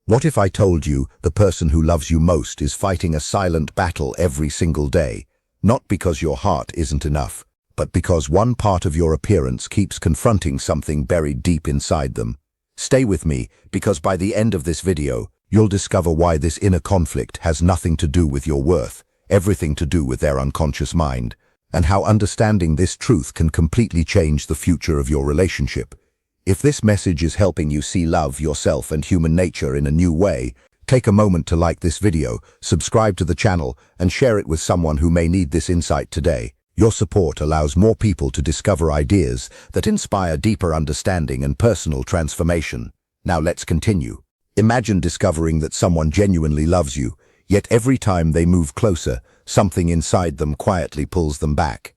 What if I told you the person who loves you most is fighting a silent battle every single day, not because your heart isn't enough, but because one part of your appearance keeps confronting something buried deep inside them? Stay with me, because by the end of this video, you'll discover why this inner conflict has nothing to do with your worth, everything to do with their unconscious mind, and how understanding this truth can completely change the future of your relationship. If this message is helping you see love, yourself, and human nature in a new way, take a moment to like this video, subscribe to the channel, and share it with someone who may need this insight today. Your support allows more people to discover ideas that inspire deeper understanding and personal transformation. Now let's continue. Imagine discovering that someone genuinely loves you, yet every time they move closer, something inside them quietly pulls them back.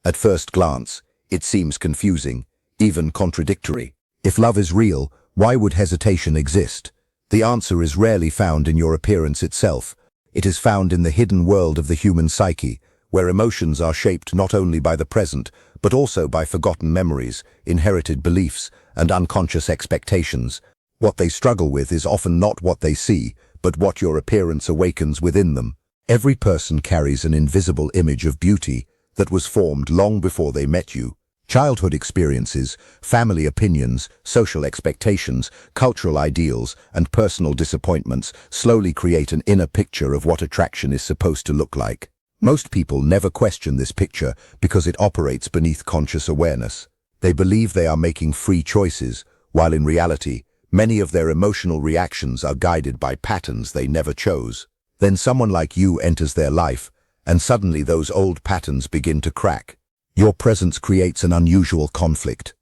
At first glance, it seems confusing, even contradictory. If love is real, why would hesitation exist? The answer is rarely found in your appearance itself. It is found in the hidden world of the human psyche, where emotions are shaped not only by the present, but also by forgotten memories, inherited beliefs, and unconscious expectations. What they struggle with is often not what they see, but what your appearance awakens within them. Every person carries an invisible image of beauty that was formed long before they met you. Childhood experiences, family opinions, social expectations, cultural ideals, and personal disappointments slowly create an inner picture of what attraction is supposed to look like. Most people never question this picture because it operates beneath conscious awareness. They believe they are making free choices, while in reality, many of their emotional reactions are guided by patterns they never chose. Then someone like you enters their life, and suddenly those old patterns begin to crack. Your presence creates an unusual conflict.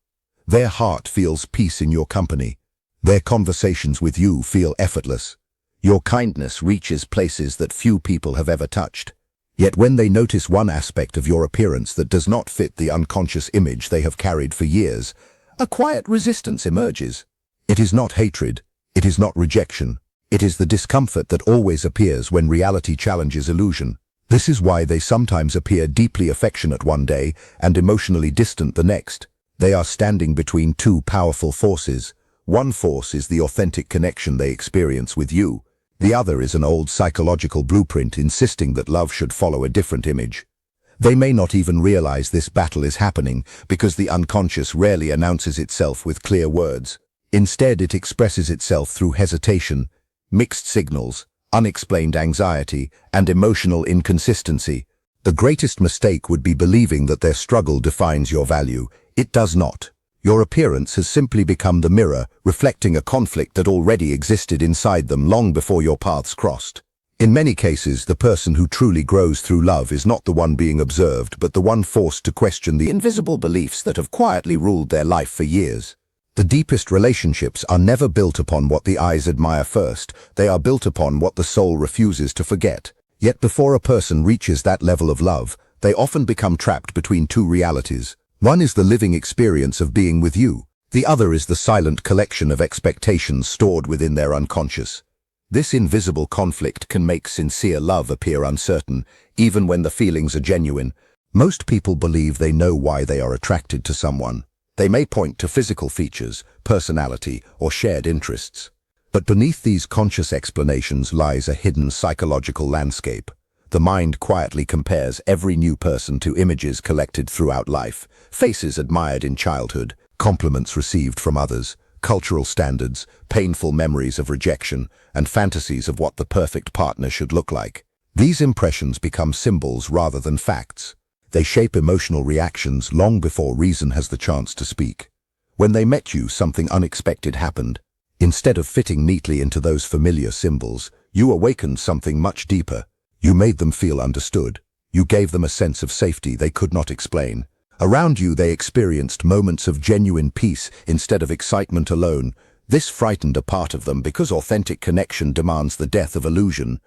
Their heart feels peace in your company. Their conversations with you feel effortless. Your kindness reaches places that few people have ever touched. Yet when they notice one aspect of your appearance that does not fit the unconscious image they have carried for years, a quiet resistance emerges. It is not hatred. It is not rejection. It is the discomfort that always appears when reality challenges illusion. This is why they sometimes appear deeply affectionate one day and emotionally distant the next. They are standing between two powerful forces. One force is the authentic connection they experience with you. The other is an old psychological blueprint insisting that love should follow a different image. They may not even realize this battle is happening because the unconscious rarely announces itself with clear words. Instead, it expresses itself through hesitation, mixed signals, unexplained anxiety, and emotional inconsistency. The greatest mistake would be believing that their struggle defines your value. It does not. Your appearance has simply become the mirror, reflecting a conflict that already existed inside them long before your paths crossed. In many cases, the person who truly grows through love is not the one being observed, but the one forced to question the invisible beliefs that have quietly ruled their life for years. The deepest relationships are never built upon what the eyes admire first. They are built upon what the soul refuses to forget. Yet before a person reaches that level of love, they often become trapped between two realities. One is the living experience of being with you. The other is the silent collection of expectations stored within their unconscious. This invisible conflict can make sincere love appear uncertain, even when the feelings are genuine. Most people believe they know why they are attracted to someone. They may point to physical features, personality, or shared interests. But beneath these conscious explanations lies a hidden psychological landscape. The mind quietly compares every new person to images collected throughout life, faces admired in childhood, compliments received from others, cultural standards, painful memories of rejection, and fantasies of what the perfect partner should look like. These impressions become symbols rather than facts. They shape emotional reactions long before reason has the chance to speak. When they met you, something unexpected happened. Instead of fitting neatly into those familiar symbols, you awakened something much deeper. You made them feel understood. You gave them a sense of safety they could not explain. Around you, they experienced moments of genuine peace instead of excitement alone. This frightened a part of them because authentic connection demands the death of illusion.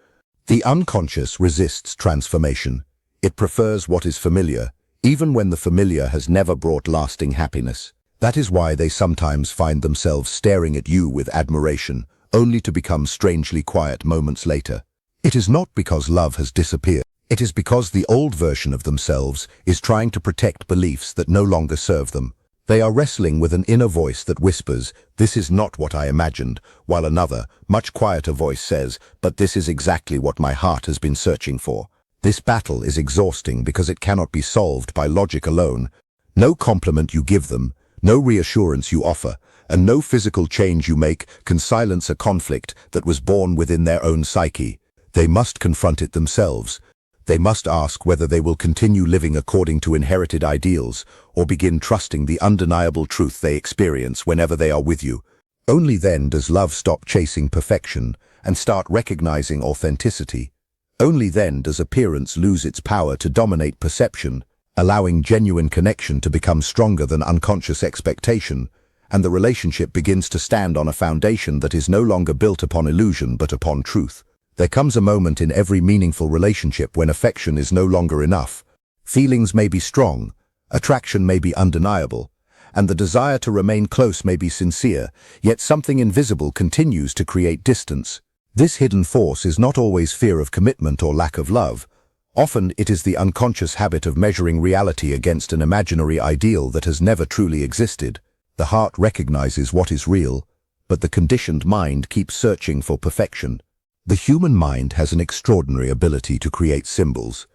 The unconscious resists transformation. It prefers what is familiar, even when the familiar has never brought lasting happiness. That is why they sometimes find themselves staring at you with admiration, only to become strangely quiet moments later. It is not because love has disappeared. It is because the old version of themselves is trying to protect beliefs that no longer serve them. They are wrestling with an inner voice that whispers, "This is not what I imagined," while another, much quieter voice says, "But this is exactly what my heart has been searching for." This battle is exhausting because it cannot be solved by logic alone. No compliment you give them, no reassurance you offer, and no physical change you make can silence a conflict that was born within their own psyche. They must confront it themselves. They must ask whether they will continue living according to inherited ideals or begin trusting the undeniable truth they experience whenever they are with you. Only then does love stop chasing perfection and start recognizing authenticity. Only then does appearance lose its power to dominate perception, allowing genuine connection to become stronger than unconscious expectation, and the relationship begins to stand on a foundation that is no longer built upon illusion but upon truth. There comes a moment in every meaningful relationship when affection is no longer enough. Feelings may be strong, attraction may be undeniable, and the desire to remain close may be sincere, yet something invisible continues to create distance. This hidden force is not always fear of commitment or lack of love. Often it is the unconscious habit of measuring reality against an imaginary ideal that has never truly existed. The heart recognizes what is real, but the conditioned mind keeps searching for perfection. The human mind has an extraordinary ability to create symbols.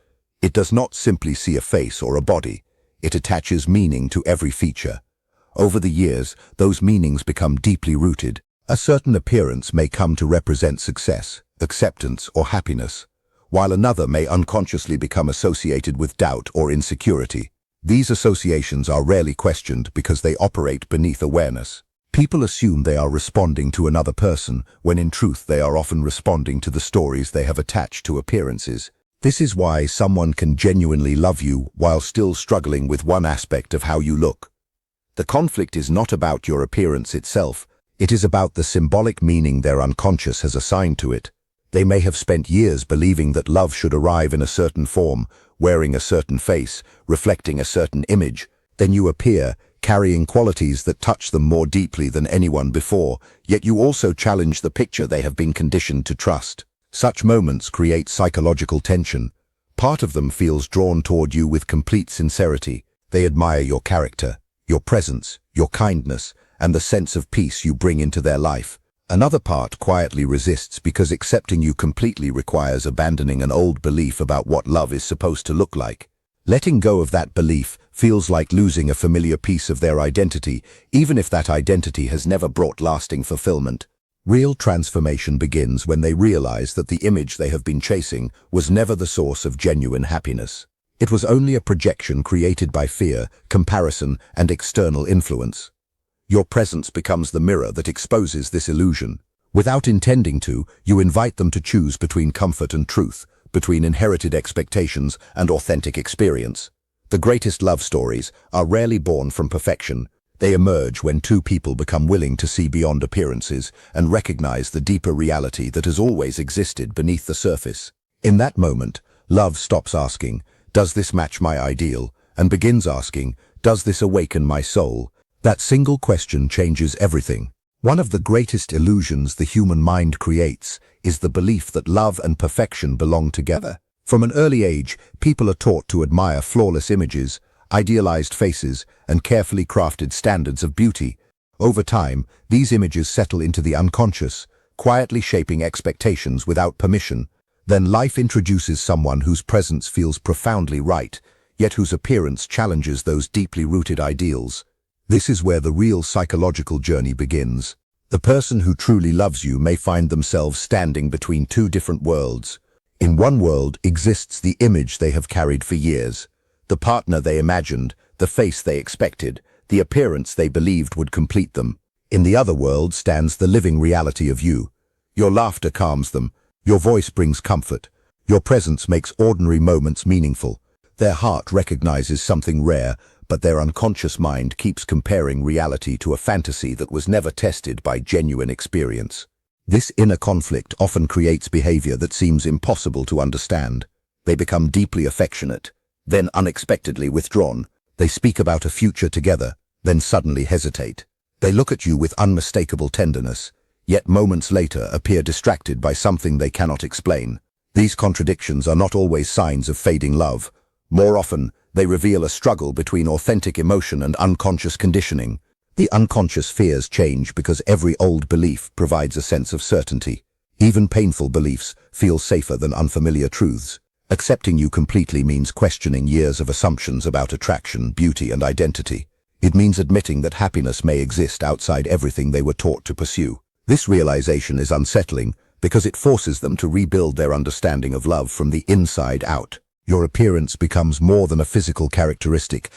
It does not simply see a face or a body. It attaches meaning to every feature. Over the years, those meanings become deeply rooted. A certain appearance may come to represent success, acceptance, or happiness, while another may unconsciously become associated with doubt or insecurity. These associations are rarely questioned because they operate beneath awareness. People assume they are responding to another person, when in truth they are often responding to the stories they have attached to appearances. This is why someone can genuinely love you while still struggling with one aspect of how you look. The conflict is not about your appearance itself. It is about the symbolic meaning their unconscious has assigned to it. They may have spent years believing that love should arrive in a certain form, wearing a certain face, reflecting a certain image. Then you appear, carrying qualities that touch them more deeply than anyone before, yet you also challenge the picture they have been conditioned to trust. Such moments create psychological tension. Part of them feels drawn toward you with complete sincerity. They admire your character, your presence, your kindness, and the sense of peace you bring into their life. Another part quietly resists because accepting you completely requires abandoning an old belief about what love is supposed to look like. Letting go of that belief feels like losing a familiar piece of their identity, even if that identity has never brought lasting fulfillment. Real transformation begins when they realize that the image they have been chasing was never the source of genuine happiness. It was only a projection created by fear, comparison, and external influence. Your presence becomes the mirror that exposes this illusion. Without intending to, you invite them to choose between comfort and truth, between inherited expectations and authentic experience. The greatest love stories are rarely born from perfection. They emerge when two people become willing to see beyond appearances and recognize the deeper reality that has always existed beneath the surface. In that moment, love stops asking, "Does this match my ideal?" and begins asking, "Does this awaken my soul?" That single question changes everything. One of the greatest illusions the human mind creates is the belief that love and perfection belong together. From an early age, people are taught to admire flawless images, idealized faces, and carefully crafted standards of beauty. Over time, these images settle into the unconscious, quietly shaping expectations without permission. Then life introduces someone whose presence feels profoundly right, yet whose appearance challenges those deeply rooted ideals. This is where the real psychological journey begins. The person who truly loves you may find themselves standing between two different worlds. In one world exists the image they have carried for years, the partner they imagined, the face they expected, the appearance they believed would complete them. In the other world stands the living reality of you. Your laughter calms them, your voice brings comfort, your presence makes ordinary moments meaningful. Their heart recognizes something rare, but their unconscious mind keeps comparing reality to a fantasy that was never tested by genuine experience. This inner conflict often creates behavior that seems impossible to understand. They become deeply affectionate, then unexpectedly withdrawn. They speak about a future together, then suddenly hesitate. They look at you with unmistakable tenderness, yet moments later appear distracted by something they cannot explain. These contradictions are not always signs of fading love. More often, they reveal a struggle between authentic emotion and unconscious conditioning. The unconscious fears change because every old belief provides a sense of certainty. Even painful beliefs feel safer than unfamiliar truths. Accepting you completely means questioning years of assumptions about attraction, beauty, and identity. It means admitting that happiness may exist outside everything they were taught to pursue. This realization is unsettling because it forces them to rebuild their understanding of love from the inside out. Your appearance becomes more than a physical characteristic.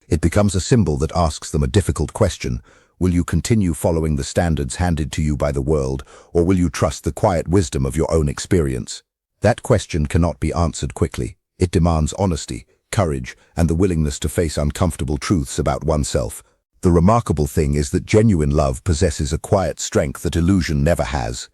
It becomes a symbol that asks them a difficult question. Will you continue following the standards handed to you by the world, or will you trust the quiet wisdom of your own experience? That question cannot be answered quickly. It demands honesty, courage, and the willingness to face uncomfortable truths about oneself. The remarkable thing is that genuine love possesses a quiet strength that illusion never has.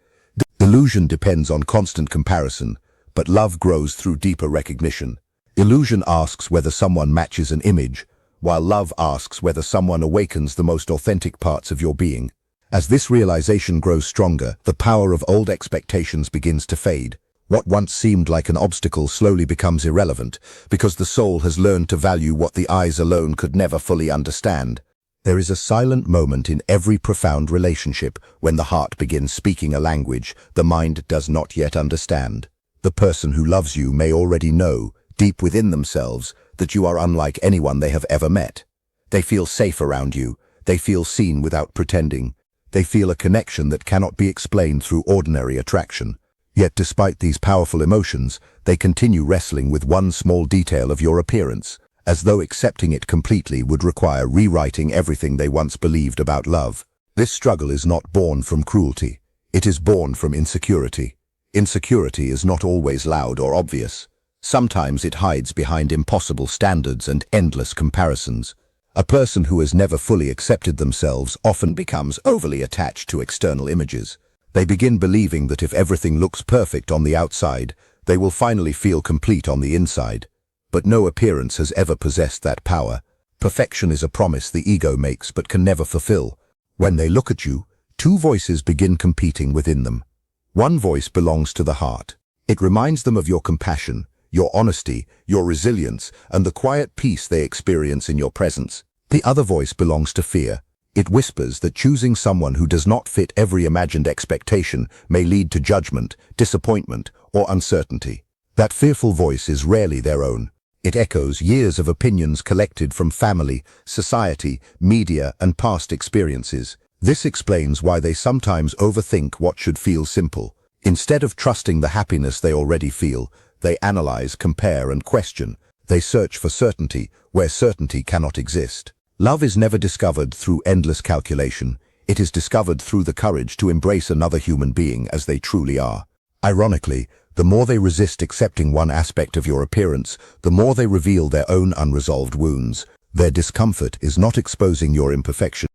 Illusion depends on constant comparison, but love grows through deeper recognition. Illusion asks whether someone matches an image, while love asks whether someone awakens the most authentic parts of your being. As this realization grows stronger, the power of old expectations begins to fade. What once seemed like an obstacle slowly becomes irrelevant, because the soul has learned to value what the eyes alone could never fully understand. There is a silent moment in every profound relationship when the heart begins speaking a language the mind does not yet understand. The person who loves you may already know, deep within themselves, that you are unlike anyone they have ever met. They feel safe around you. They feel seen without pretending. They feel a connection that cannot be explained through ordinary attraction. Yet despite these powerful emotions, they continue wrestling with one small detail of your appearance, as though accepting it completely would require rewriting everything they once believed about love. This struggle is not born from cruelty. It is born from insecurity. Insecurity is not always loud or obvious. Sometimes it hides behind impossible standards and endless comparisons. A person who has never fully accepted themselves often becomes overly attached to external images. They begin believing that if everything looks perfect on the outside, they will finally feel complete on the inside. But no appearance has ever possessed that power. Perfection is a promise the ego makes but can never fulfill. When they look at you, two voices begin competing within them. One voice belongs to the heart. It reminds them of your compassion, your honesty, your resilience, and the quiet peace they experience in your presence. The other voice belongs to fear. It whispers that choosing someone who does not fit every imagined expectation may lead to judgment, disappointment, or uncertainty. That fearful voice is rarely their own. It echoes years of opinions collected from family, society, media, and past experiences. This explains why they sometimes overthink what should feel simple. Instead of trusting the happiness they already feel, they analyze, compare, and question. They search for certainty where certainty cannot exist. Love is never discovered through endless calculation. It is discovered through the courage to embrace another human being as they truly are. Ironically, the more they resist accepting one aspect of your appearance, the more they reveal their own unresolved wounds. Their discomfort is not exposing your imperfection.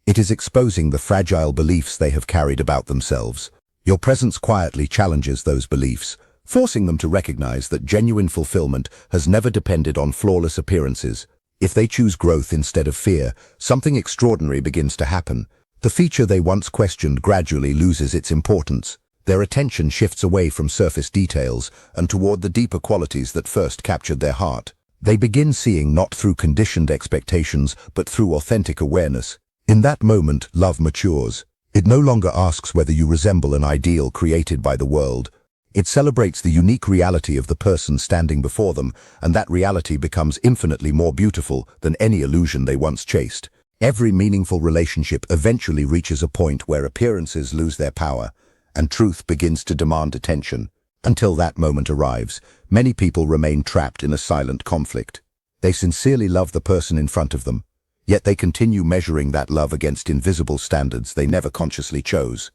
It is exposing the fragile beliefs they have carried about themselves. Your presence quietly challenges those beliefs, forcing them to recognize that genuine fulfillment has never depended on flawless appearances. If they choose growth instead of fear, something extraordinary begins to happen. The feature they once questioned gradually loses its importance. Their attention shifts away from surface details and toward the deeper qualities that first captured their heart. They begin seeing not through conditioned expectations, but through authentic awareness. In that moment, love matures. It no longer asks whether you resemble an ideal created by the world. It celebrates the unique reality of the person standing before them, and that reality becomes infinitely more beautiful than any illusion they once chased. Every meaningful relationship eventually reaches a point where appearances lose their power, and truth begins to demand attention. Until that moment arrives, many people remain trapped in a silent conflict. They sincerely love the person in front of them, yet they continue measuring that love against invisible standards they never consciously chose.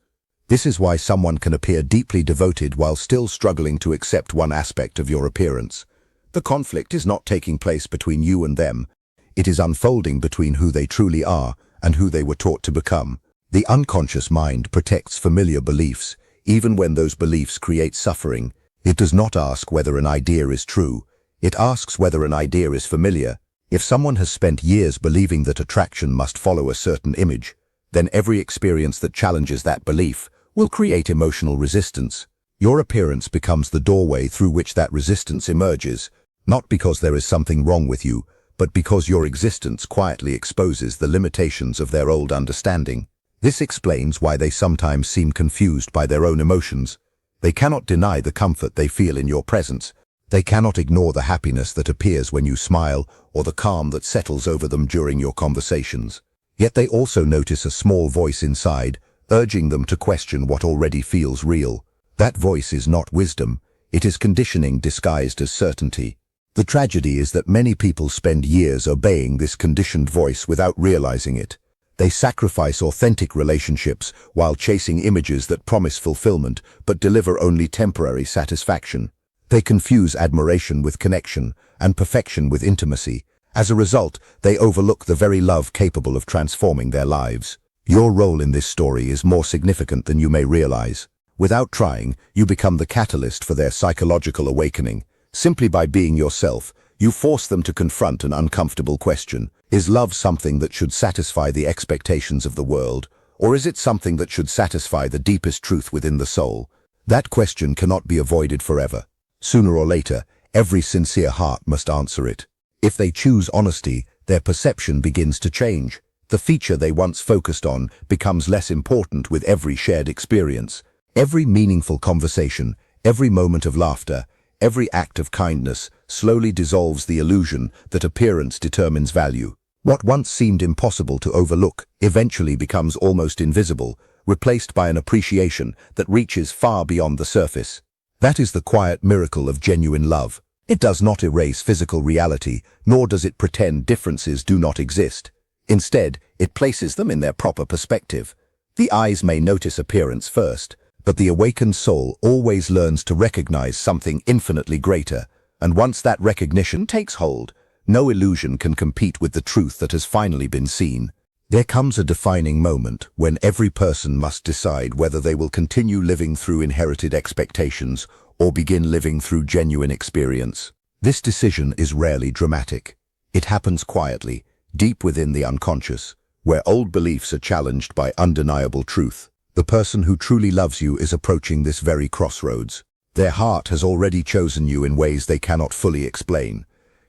This is why someone can appear deeply devoted while still struggling to accept one aspect of your appearance. The conflict is not taking place between you and them. It is unfolding between who they truly are and who they were taught to become. The unconscious mind protects familiar beliefs, even when those beliefs create suffering. It does not ask whether an idea is true. It asks whether an idea is familiar. If someone has spent years believing that attraction must follow a certain image, then every experience that challenges that belief will create emotional resistance. Your appearance becomes the doorway through which that resistance emerges. Not because there is something wrong with you, but because your existence quietly exposes the limitations of their old understanding. This explains why they sometimes seem confused by their own emotions. They cannot deny the comfort they feel in your presence. They cannot ignore the happiness that appears when you smile or the calm that settles over them during your conversations. Yet they also notice a small voice inside, urging them to question what already feels real. That voice is not wisdom, it is conditioning disguised as certainty. The tragedy is that many people spend years obeying this conditioned voice without realizing it. They sacrifice authentic relationships while chasing images that promise fulfillment but deliver only temporary satisfaction. They confuse admiration with connection and perfection with intimacy. As a result, they overlook the very love capable of transforming their lives. Your role in this story is more significant than you may realize. Without trying, you become the catalyst for their psychological awakening. Simply by being yourself, you force them to confront an uncomfortable question. Is love something that should satisfy the expectations of the world, or is it something that should satisfy the deepest truth within the soul? That question cannot be avoided forever. Sooner or later, every sincere heart must answer it. If they choose honesty, their perception begins to change. The feature they once focused on becomes less important with every shared experience. Every meaningful conversation, every moment of laughter, every act of kindness slowly dissolves the illusion that appearance determines value. What once seemed impossible to overlook eventually becomes almost invisible, replaced by an appreciation that reaches far beyond the surface. That is the quiet miracle of genuine love. It does not erase physical reality, nor does it pretend differences do not exist. Instead, it places them in their proper perspective. The eyes may notice appearance first, but the awakened soul always learns to recognize something infinitely greater, and once that recognition takes hold, no illusion can compete with the truth that has finally been seen. There comes a defining moment when every person must decide whether they will continue living through inherited expectations or begin living through genuine experience. This decision is rarely dramatic. It happens quietly, deep within the unconscious, where old beliefs are challenged by undeniable truth. The person who truly loves you is approaching this very crossroads. Their heart has already chosen you in ways they cannot fully explain.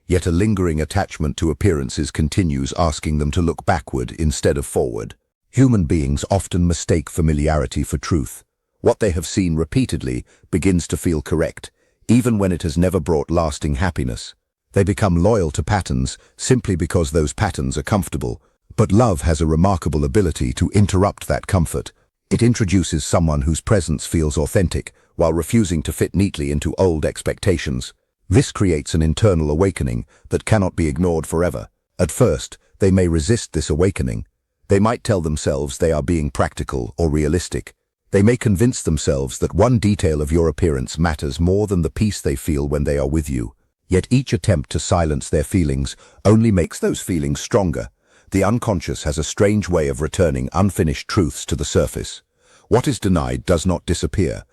Yet a lingering attachment to appearances continues, asking them to look backward instead of forward. Human beings often mistake familiarity for truth. What they have seen repeatedly begins to feel correct, even when it has never brought lasting happiness. They become loyal to patterns simply because those patterns are comfortable. But love has a remarkable ability to interrupt that comfort. It introduces someone whose presence feels authentic while refusing to fit neatly into old expectations. This creates an internal awakening that cannot be ignored forever. At first, they may resist this awakening. They might tell themselves they are being practical or realistic. They may convince themselves that one detail of your appearance matters more than the peace they feel when they are with you. Yet each attempt to silence their feelings only makes those feelings stronger. The unconscious has a strange way of returning unfinished truths to the surface. What is denied does not disappear.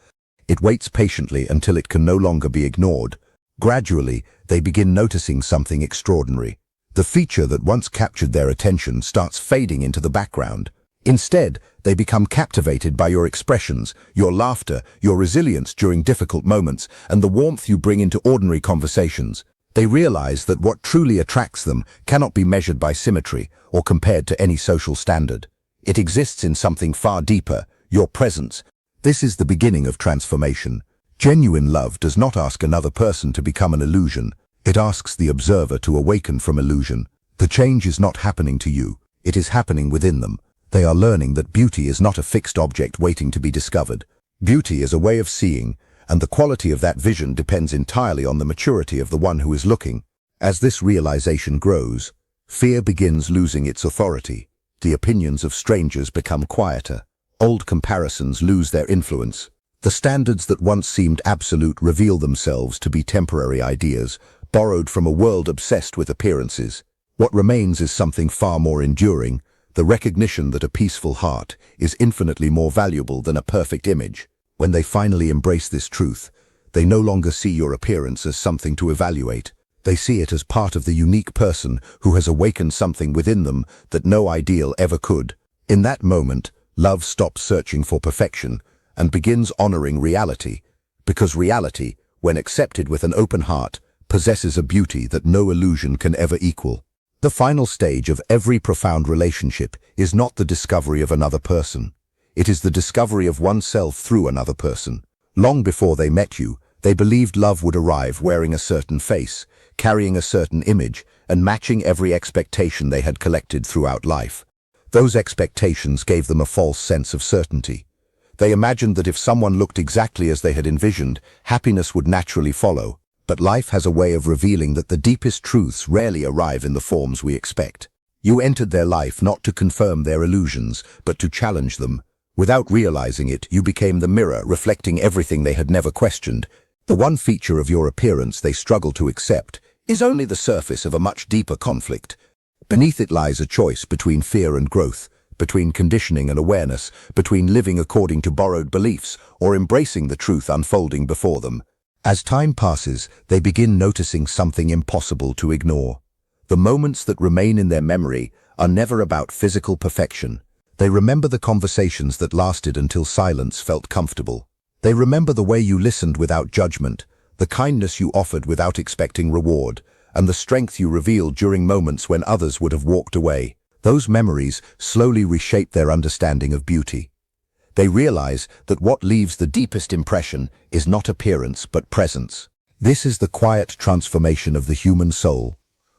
It waits patiently until it can no longer be ignored. Gradually, they begin noticing something extraordinary. The feature that once captured their attention starts fading into the background. Instead, they become captivated by your expressions, your laughter, your resilience during difficult moments, and the warmth you bring into ordinary conversations. They realize that what truly attracts them cannot be measured by symmetry or compared to any social standard. It exists in something far deeper, your presence. This is the beginning of transformation. Genuine love does not ask another person to become an illusion. It asks the observer to awaken from illusion. The change is not happening to you. It is happening within them. They are learning that beauty is not a fixed object waiting to be discovered. Beauty is a way of seeing, and the quality of that vision depends entirely on the maturity of the one who is looking. As this realization grows, fear begins losing its authority. The opinions of strangers become quieter. Old comparisons lose their influence. The standards that once seemed absolute reveal themselves to be temporary ideas, borrowed from a world obsessed with appearances. What remains is something far more enduring, the recognition that a peaceful heart is infinitely more valuable than a perfect image. When they finally embrace this truth, they no longer see your appearance as something to evaluate. They see it as part of the unique person who has awakened something within them that no ideal ever could. In that moment, love stops searching for perfection and begins honoring reality, because reality, when accepted with an open heart, possesses a beauty that no illusion can ever equal. The final stage of every profound relationship is not the discovery of another person. It is the discovery of oneself through another person. Long before they met you, they believed love would arrive wearing a certain face, carrying a certain image, and matching every expectation they had collected throughout life. Those expectations gave them a false sense of certainty. They imagined that if someone looked exactly as they had envisioned, happiness would naturally follow. But life has a way of revealing that the deepest truths rarely arrive in the forms we expect. You entered their life not to confirm their illusions, but to challenge them. Without realizing it, you became the mirror reflecting everything they had never questioned. The one feature of your appearance they struggle to accept is only the surface of a much deeper conflict. Beneath it lies a choice between fear and growth, between conditioning and awareness, between living according to borrowed beliefs or embracing the truth unfolding before them. As time passes, they begin noticing something impossible to ignore. The moments that remain in their memory are never about physical perfection. They remember the conversations that lasted until silence felt comfortable. They remember the way you listened without judgment, the kindness you offered without expecting reward, and the strength you revealed during moments when others would have walked away. Those memories slowly reshape their understanding of beauty. They realize that what leaves the deepest impression is not appearance but presence. This is the quiet transformation of the human soul.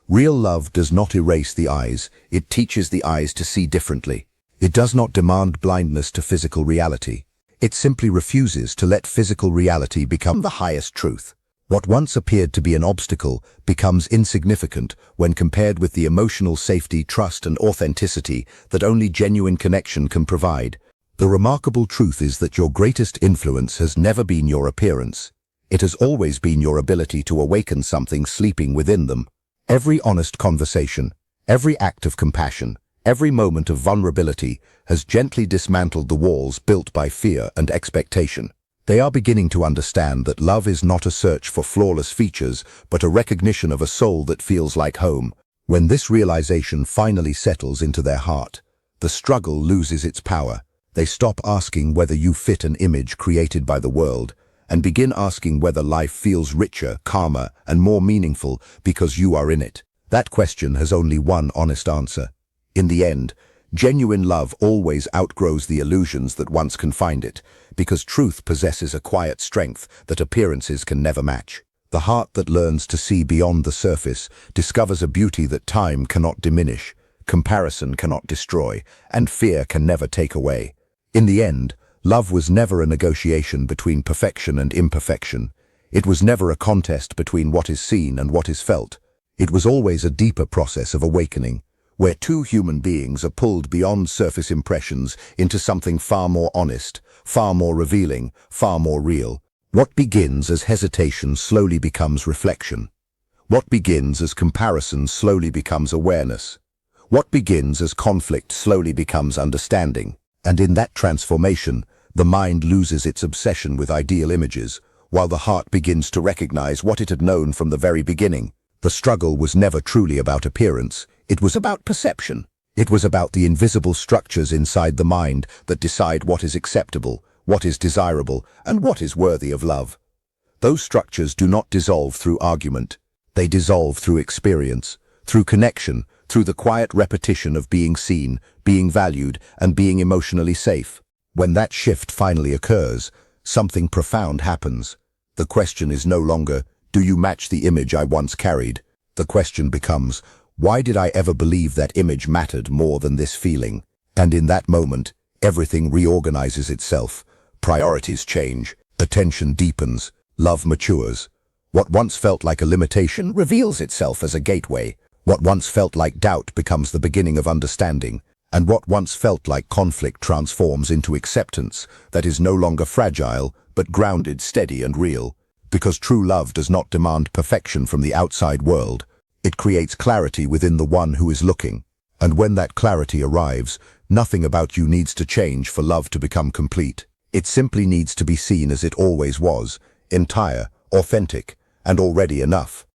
Real love does not erase the eyes, it teaches the eyes to see differently. It does not demand blindness to physical reality. It simply refuses to let physical reality become the highest truth. What once appeared to be an obstacle becomes insignificant when compared with the emotional safety, trust, and authenticity that only genuine connection can provide. The remarkable truth is that your greatest influence has never been your appearance. It has always been your ability to awaken something sleeping within them. Every honest conversation, every act of compassion, every moment of vulnerability has gently dismantled the walls built by fear and expectation. They are beginning to understand that love is not a search for flawless features, but a recognition of a soul that feels like home. When this realization finally settles into their heart, the struggle loses its power. They stop asking whether you fit an image created by the world and begin asking whether life feels richer, calmer, and more meaningful because you are in it. That question has only one honest answer. In the end, genuine love always outgrows the illusions that once confined it, because truth possesses a quiet strength that appearances can never match. The heart that learns to see beyond the surface discovers a beauty that time cannot diminish, comparison cannot destroy, and fear can never take away. In the end, love was never a negotiation between perfection and imperfection. It was never a contest between what is seen and what is felt. It was always a deeper process of awakening, where two human beings are pulled beyond surface impressions into something far more honest, far more revealing, far more real. What begins as hesitation slowly becomes reflection. What begins as comparison slowly becomes awareness. What begins as conflict slowly becomes understanding. And in that transformation, the mind loses its obsession with ideal images, while the heart begins to recognize what it had known from the very beginning. The struggle was never truly about appearance. It was about perception. It was about the invisible structures inside the mind that decide what is acceptable, what is desirable, and what is worthy of love. Those structures do not dissolve through argument. They dissolve through experience, through connection, through the quiet repetition of being seen, being valued, and being emotionally safe. When that shift finally occurs, something profound happens. The question is no longer, do you match the image I once carried? The question becomes, why did I ever believe that image mattered more than this feeling? And in that moment, everything reorganizes itself. Priorities change, attention deepens, love matures. What once felt like a limitation reveals itself as a gateway. What once felt like doubt becomes the beginning of understanding, and what once felt like conflict transforms into acceptance that is no longer fragile, but grounded, steady, and real. Because true love does not demand perfection from the outside world. It creates clarity within the one who is looking. And when that clarity arrives, nothing about you needs to change for love to become complete. It simply needs to be seen as it always was, entire, authentic, and already enough.